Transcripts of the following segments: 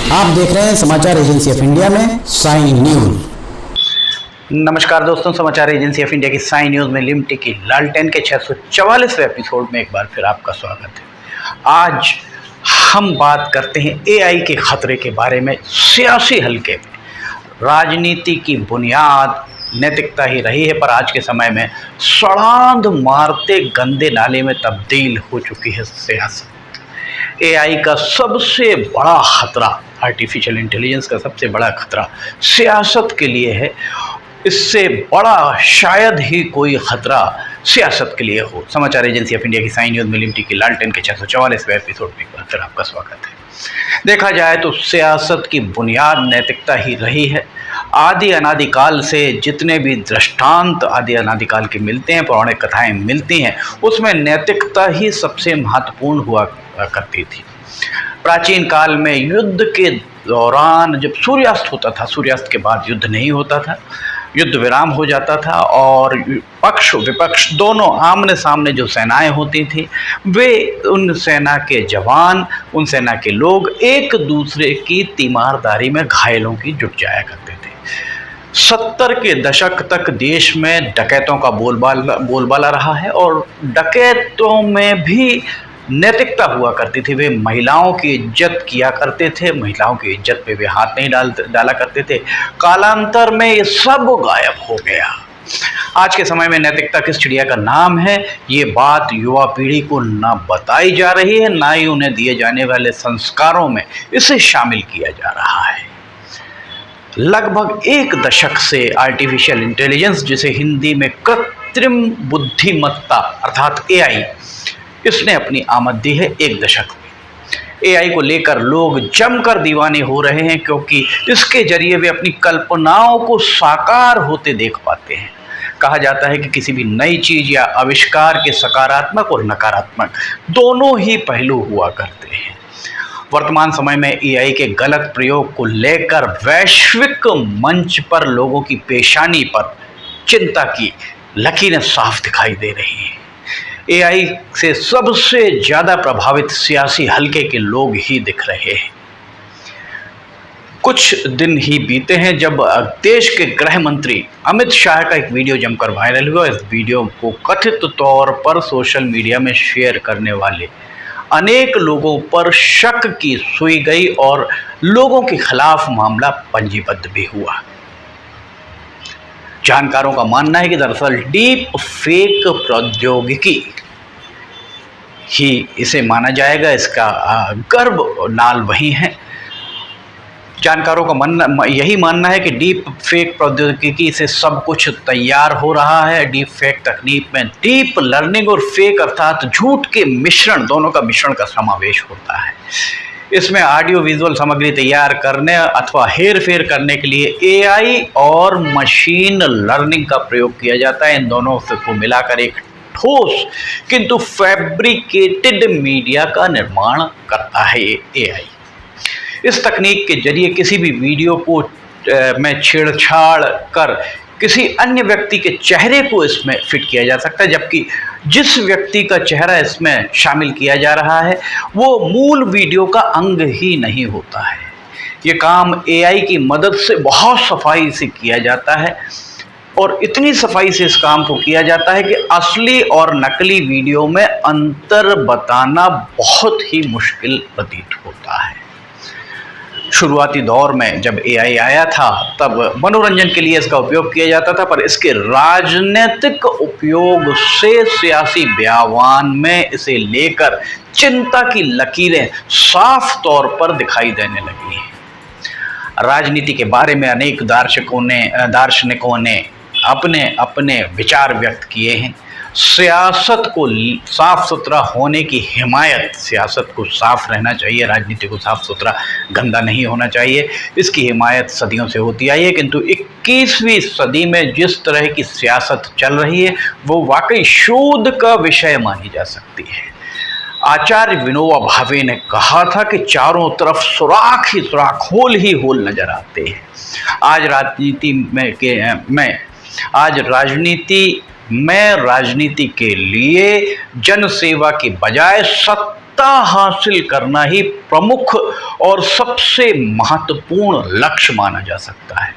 आप देख रहे हैं समाचार एजेंसी ऑफ इंडिया में साई न्यूज। नमस्कार दोस्तों, समाचार एजेंसी ऑफ इंडिया की साई न्यूज में लिमटे की लालटेन के 644वें एपिसोड में एक बार फिर आपका स्वागत है। आज हम बात करते हैं एआई के खतरे के बारे में। सियासी हलके में राजनीति की बुनियाद नैतिकता ही रही है, पर आज के समय में सड़ांध मारते गंदे नाले में तब्दील हो चुकी है सियासत। एआई का सबसे बड़ा खतरा, आर्टिफिशियल इंटेलिजेंस का सबसे बड़ा खतरा सियासत के लिए है। इससे बड़ा शायद ही कोई खतरा सियासत के लिए हो। समाचार एजेंसी ऑफ इंडिया की साई न्यूज में लिमटी की लालटेन के 644वें एपिसोड में एक बार फिर आपका स्वागत है। देखा जाए तो सियासत की बुनियाद नैतिकता ही रही है। आदि अनादिकाल से जितने भी दृष्टांत आदि अनादिकाल के मिलते हैं, पौराणिक कथाएं मिलती हैं, उसमें नैतिकता ही सबसे महत्वपूर्ण हुआ करती थी। प्राचीन काल में युद्ध के दौरान जब सूर्यास्त होता था, सूर्यास्त के बाद युद्ध नहीं होता था, युद्ध विराम हो जाता था और पक्ष विपक्ष दोनों आमने सामने जो सेनाएं होती थी, वे उन सेना के जवान, उन सेना के लोग एक दूसरे की तीमारदारी में घायलों की जुट जाया करते थे। 70 के दशक तक देश में डकैतों का बोलबाला रहा है और डकैतों में भी नैतिकता हुआ करती थी। वे महिलाओं की इज्जत किया करते थे, महिलाओं की इज्जत पे वे हाथ नहीं डाला करते थे। कालांतर में ये सब गायब हो गया। आज के समय में नैतिकता किस चिड़िया का नाम है, ये बात युवा पीढ़ी को ना बताई जा रही है, ना ही उन्हें दिए जाने वाले संस्कारों में इसे शामिल किया जा रहा है। लगभग एक दशक से आर्टिफिशियल इंटेलिजेंस, जिसे हिंदी में कृत्रिम बुद्धिमत्ता अर्थात एआई, इसने अपनी आमद दी है एक दशक में। एआई को लेकर लोग जमकर दीवाने हो रहे हैं, क्योंकि इसके जरिए वे अपनी कल्पनाओं को साकार होते देख पाते हैं। कहा जाता है कि किसी भी नई चीज या आविष्कार के सकारात्मक और नकारात्मक दोनों ही पहलू हुआ करते हैं। वर्तमान समय में एआई के गलत प्रयोग को लेकर वैश्विक मंच पर लोगों की पेशानी पर चिंता की लकीरें साफ दिखाई दे रही हैं। एआई से सबसे ज़्यादा प्रभावित सियासी हलके के लोग ही दिख रहे हैं। कुछ दिन ही बीते हैं जब देश के गृह मंत्री अमित शाह का एक वीडियो जमकर वायरल हुआ। इस वीडियो को कथित तौर पर सोशल मीडिया में शेयर करने वाले अनेक लोगों पर शक की सुई गई और लोगों के खिलाफ मामला पंजीबद्ध भी हुआ। जानकारों का मानना है कि दरअसल डीप फेक प्रौद्योगिकी ही इसे माना जाएगा, इसका गर्भ नाल वही है। जानकारों का यही मानना है कि डीप फेक प्रौद्योगिकी से सब कुछ तैयार हो रहा है। डीप फेक तकनीक में डीप लर्निंग और फेक अर्थात झूठ के मिश्रण, दोनों का मिश्रण का समावेश होता है। इसमें ऑडियो विजुअल सामग्री तैयार करने अथवा हेर फेर करने के लिए एआई और मशीन लर्निंग का प्रयोग किया जाता है। इन दोनों को मिलाकर एक ठोस किंतु फैब्रिकेटेड मीडिया का निर्माण करता है एआई। इस तकनीक के जरिए किसी भी वीडियो को में छेड़छाड़ कर किसी अन्य व्यक्ति के चेहरे को इसमें फिट किया जा सकता है, जबकि जिस व्यक्ति का चेहरा इसमें शामिल किया जा रहा है वो मूल वीडियो का अंग ही नहीं होता है। ये काम एआई की मदद से बहुत सफाई से किया जाता है और इतनी सफाई से इस काम को किया जाता है कि असली और नकली वीडियो में अंतर बताना बहुत ही मुश्किल प्रतीत होता है। शुरुआती दौर में जब एआई आया था तब मनोरंजन के लिए इसका उपयोग किया जाता था, पर इसके राजनीतिक उपयोग से सियासी बयान में इसे लेकर चिंता की लकीरें साफ तौर पर दिखाई देने लगी हैं। राजनीति के बारे में अनेक दार्शनिकों ने अपने अपने विचार व्यक्त किए हैं। सियासत को साफ सुथरा होने की हिमायत, सियासत को साफ रहना चाहिए, राजनीति को साफ सुथरा गंदा नहीं होना चाहिए, इसकी हिमायत सदियों से होती आई है। किंतु 21वीं सदी में जिस तरह की सियासत चल रही है वो वाकई शोध का विषय मानी जा सकती है। आचार्य विनोबा भावे ने कहा था कि चारों तरफ सुराख ही सुराख, होल ही होल नजर आते हैं। आज राजनीति के लिए जनसेवा की बजाय सत्ता हासिल करना ही प्रमुख और सबसे महत्वपूर्ण लक्ष्य माना जा सकता है।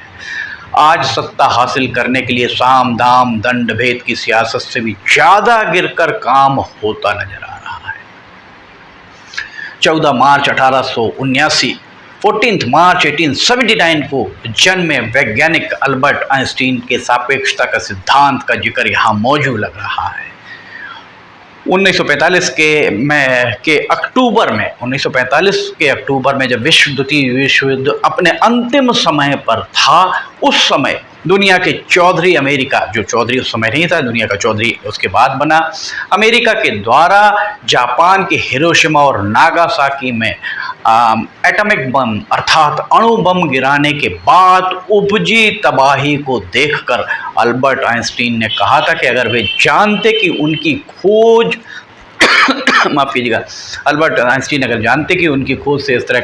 आज सत्ता हासिल करने के लिए साम दाम दंड भेद की सियासत से भी ज्यादा गिरकर काम होता नजर आ रहा है। 14 मार्च 1879, 14 मार्च 1879 को जन्मे वैज्ञानिक अल्बर्ट आइंस्टीन के सापेक्षता का सिद्धांत का जिक्र यहाँ मौजूद लग रहा है। 1945 के अक्टूबर में जब द्वितीय विश्व युद्ध अपने अंतिम समय पर था, उस समय दुनिया के चौधरी अमेरिका, जो चौधरी उस समय नहीं था, दुनिया का चौधरी उसके बाद बना, अमेरिका के द्वारा जापान के हिरोशिमा और नागासाकी में एटॉमिक बम अर्थात अणु बम गिराने के बाद उपजी तबाही को देखकर अल्बर्ट आइंस्टीन ने कहा था कि अगर वे जानते कि उनकी खोज माफ कीजिएगा, अल्बर्ट आइंस्टीन अगर जानते कि उनकी खोज से इस तरह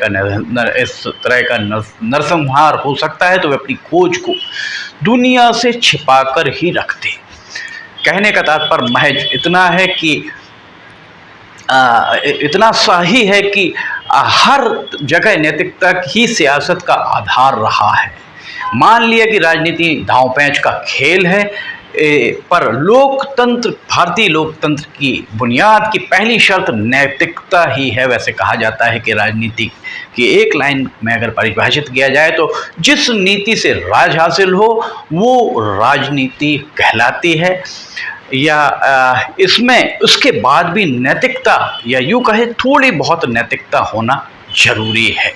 का नरसंहार हो सकता है तो वे अपनी खोज को दुनिया से छिपाकर ही रखते। कहने का तात्पर्य महज इतना है कि इतना सही है कि हर जगह नैतिकता ही सियासत का आधार रहा है। मान लिया कि राजनीति दांव पैंच का खेल है, पर लोकतंत्र, भारतीय लोकतंत्र की बुनियाद की पहली शर्त नैतिकता ही है। वैसे कहा जाता है कि राजनीति की एक लाइन में अगर परिभाषित किया जाए तो जिस नीति से राज हासिल हो वो राजनीति कहलाती है, या इसमें उसके बाद भी नैतिकता, या यूँ कहे थोड़ी बहुत नैतिकता होना जरूरी है।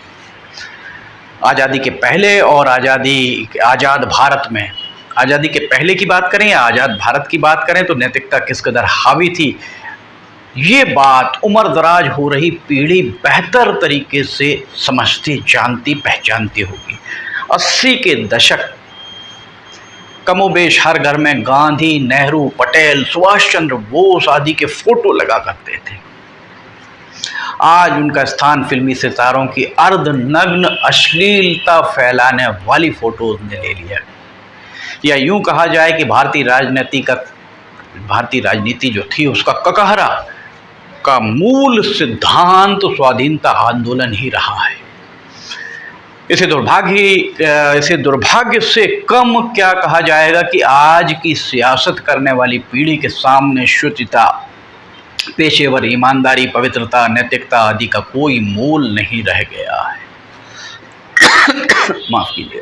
आज़ादी के पहले और आज़ाद भारत में, आज़ादी के पहले की बात करें या आज़ाद भारत की बात करें तो नैतिकता किस कदर हावी थी, ये बात उम्रदराज हो रही पीढ़ी बेहतर तरीके से समझती, जानती, पहचानती होगी। 80 के दशक कमोबेश हर घर में गांधी, नेहरू, पटेल, सुभाष चंद्र बोस आदि के फोटो लगा करते थे। आज उनका स्थान फिल्मी सितारों की अर्धनग्न अश्लीलता फैलाने वाली फोटोज ने ले लिया। या यूं कहा जाए कि भारतीय राजनीति जो थी उसका ककहरा का मूल सिद्धांत स्वाधीनता आंदोलन ही रहा है। इसे दुर्भाग्य से कम क्या कहा जाएगा कि आज की सियासत करने वाली पीढ़ी के सामने शुचिता, पेशेवर ईमानदारी, पवित्रता, नैतिकता आदि का कोई मोल नहीं रह गया है। माफ कीजिए।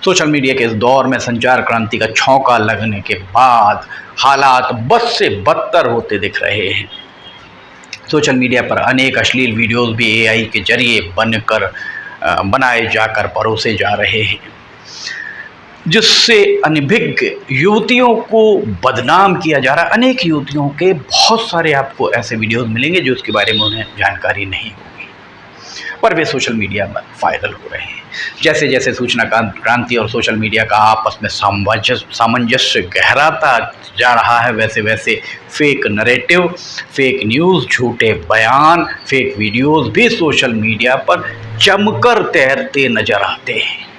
सोशल मीडिया के इस दौर में संचार क्रांति का छौंका लगने के बाद हालात बद से बदतर होते दिख रहे हैं। सोशल मीडिया पर अनेक अश्लील वीडियोस भी एआई के जरिए बनाए जाकर परोसे जा रहे हैं, जिससे अनभिज्ञ युवतियों को बदनाम किया जा रहा है। अनेक युवतियों के बहुत सारे आपको ऐसे वीडियोस मिलेंगे जो उसके बारे में उन्हें जानकारी नहीं होगी, पर वे सोशल मीडिया में वायरल हो रहे हैं। जैसे जैसे सूचना क्रांति और सोशल मीडिया का आपस में सामंजस्य गहराता जा रहा है, वैसे वैसे फेक नैरेटिव, फेक न्यूज़, झूठे बयान, फेक वीडियोस भी सोशल मीडिया पर जमकर तैरते नजर आते हैं।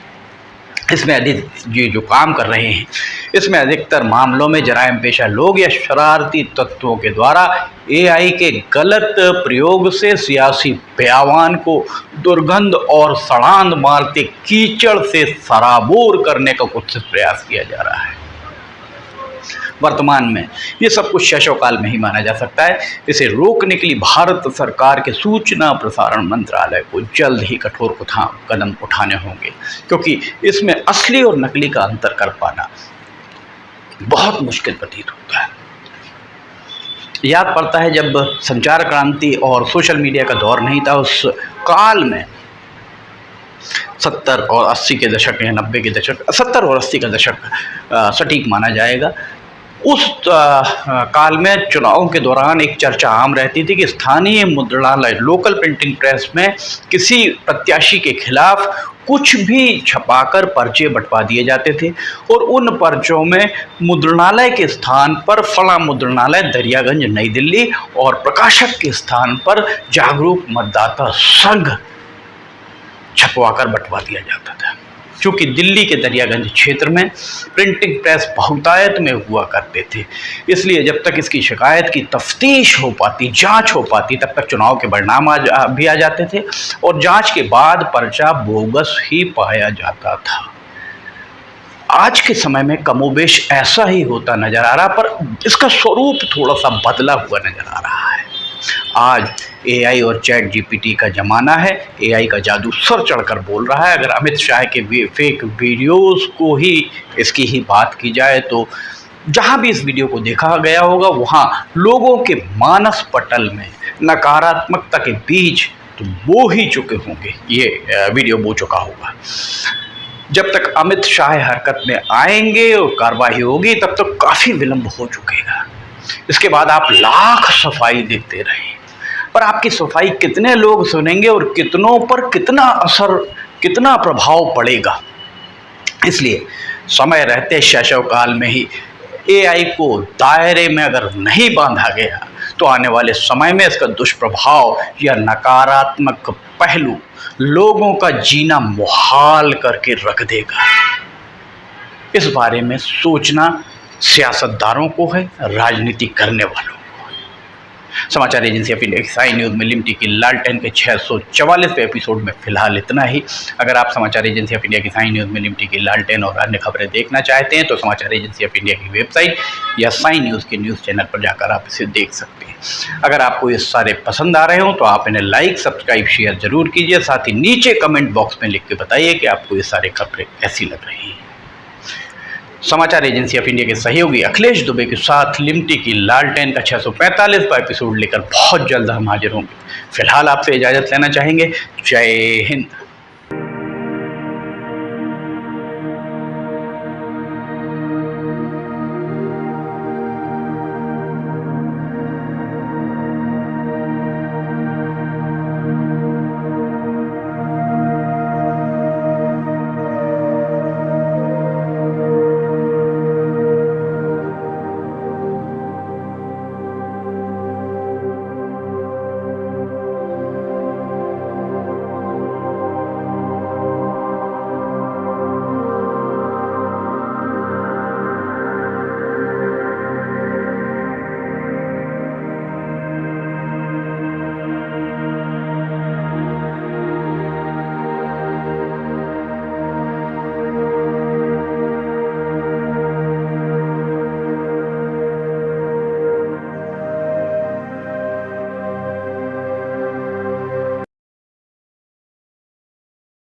इसमें ये जो काम कर रहे हैं, इसमें अधिकतर मामलों में जराइम पेशा लोग या शरारती तत्वों के द्वारा एआई के गलत प्रयोग से सियासी बयान को दुर्गंध और सड़ांध मारते कीचड़ से सराबोर करने का कुछ प्रयास किया जा रहा है। वर्तमान में ये सब कुछ शैशवकाल में ही माना जा सकता है। इसे रोकने के लिए भारत सरकार के सूचना प्रसारण मंत्रालय को जल्द ही कठोर कदम उठाने होंगे, क्योंकि इसमें असली और नकली का अंतर कर पाना बहुत मुश्किल प्रतीत होता है। याद पड़ता है जब संचार क्रांति और सोशल मीडिया का दौर नहीं था, उस काल में 70 और 80 के दशक या 90 के दशक, 70 और 80 का दशक सटीक माना जाएगा। उस काल में चुनावों के दौरान एक चर्चा आम रहती थी कि स्थानीय मुद्रणालय, लोकल प्रिंटिंग प्रेस में किसी प्रत्याशी के खिलाफ कुछ भी छपाकर पर्चे बंटवा दिए जाते थे और उन पर्चों में मुद्रणालय के स्थान पर फला मुद्रणालय दरियागंज नई दिल्ली और प्रकाशक के स्थान पर जागरूक मतदाता संघ छपवाकर बंटवा दिया जाता था। चूँकि दिल्ली के दरियागंज क्षेत्र में प्रिंटिंग प्रेस बहुतायत में हुआ करते थे, इसलिए जब तक इसकी शिकायत की तफ्तीश हो पाती, जांच हो पाती, तब तक चुनाव के परिणाम भी आ जाते थे और जांच के बाद पर्चा बोगस ही पाया जाता था। आज के समय में कमोबेश ऐसा ही होता नजर आ रहा, पर इसका स्वरूप थोड़ा सा बदला हुआ नजर आ रहा है। आज एआई और चैट जीपीटी का ज़माना है। एआई का जादू सर चढ़कर बोल रहा है। अगर अमित शाह के फेक वीडियोस को ही इसकी ही बात की जाए तो जहां भी इस वीडियो को देखा गया होगा वहां लोगों के मानस पटल में नकारात्मकता के बीज तो बो ही चुके होंगे, ये वीडियो बो चुका होगा। जब तक अमित शाह हरकत में आएंगे और कार्रवाई होगी तब तक काफ़ी विलंब हो चुकेगा। इसके बाद आप लाख सफाई देखते रहें, पर आपकी सफाई कितने लोग सुनेंगे और कितनों पर कितना असर, कितना प्रभाव पड़ेगा। इसलिए समय रहते शैशवकाल में ही एआई को दायरे में अगर नहीं बांधा गया तो आने वाले समय में इसका दुष्प्रभाव या नकारात्मक पहलू लोगों का जीना मुहाल करके रख देगा। इस बारे में सोचना सियासतदारों को है, राजनीति करने वालों को है। समाचार एजेंसी ऑफ इंडिया की साई न्यूज़ में लिमटी की लालटेन के 644वें एपिसोड में फिलहाल इतना ही। अगर आप समाचार एजेंसी ऑफ इंडिया की साई न्यूज़ में लिमटी की लालटेन और अन्य खबरें देखना चाहते हैं तो समाचार एजेंसी ऑफ इंडिया की वेबसाइट या साई न्यूज़ के न्यूज़ चैनल पर जाकर आप इसे देख सकते हैं। अगर आपको ये सारे पसंद आ रहे हों तो आप इन्हें लाइक, सब्सक्राइब, शेयर जरूर कीजिए। साथ ही नीचे कमेंट बॉक्स में लिख के बताइए कि आपको ये सारे खबरें कैसी लग रही हैं। समाचार एजेंसी ऑफ इंडिया के सहयोगी अखिलेश दुबे के साथ लिमटी की लालटेन का 645वां एपिसोड लेकर बहुत जल्द हम हाजिर होंगे। फिलहाल आपसे इजाज़त लेना चाहेंगे। जय हिंद।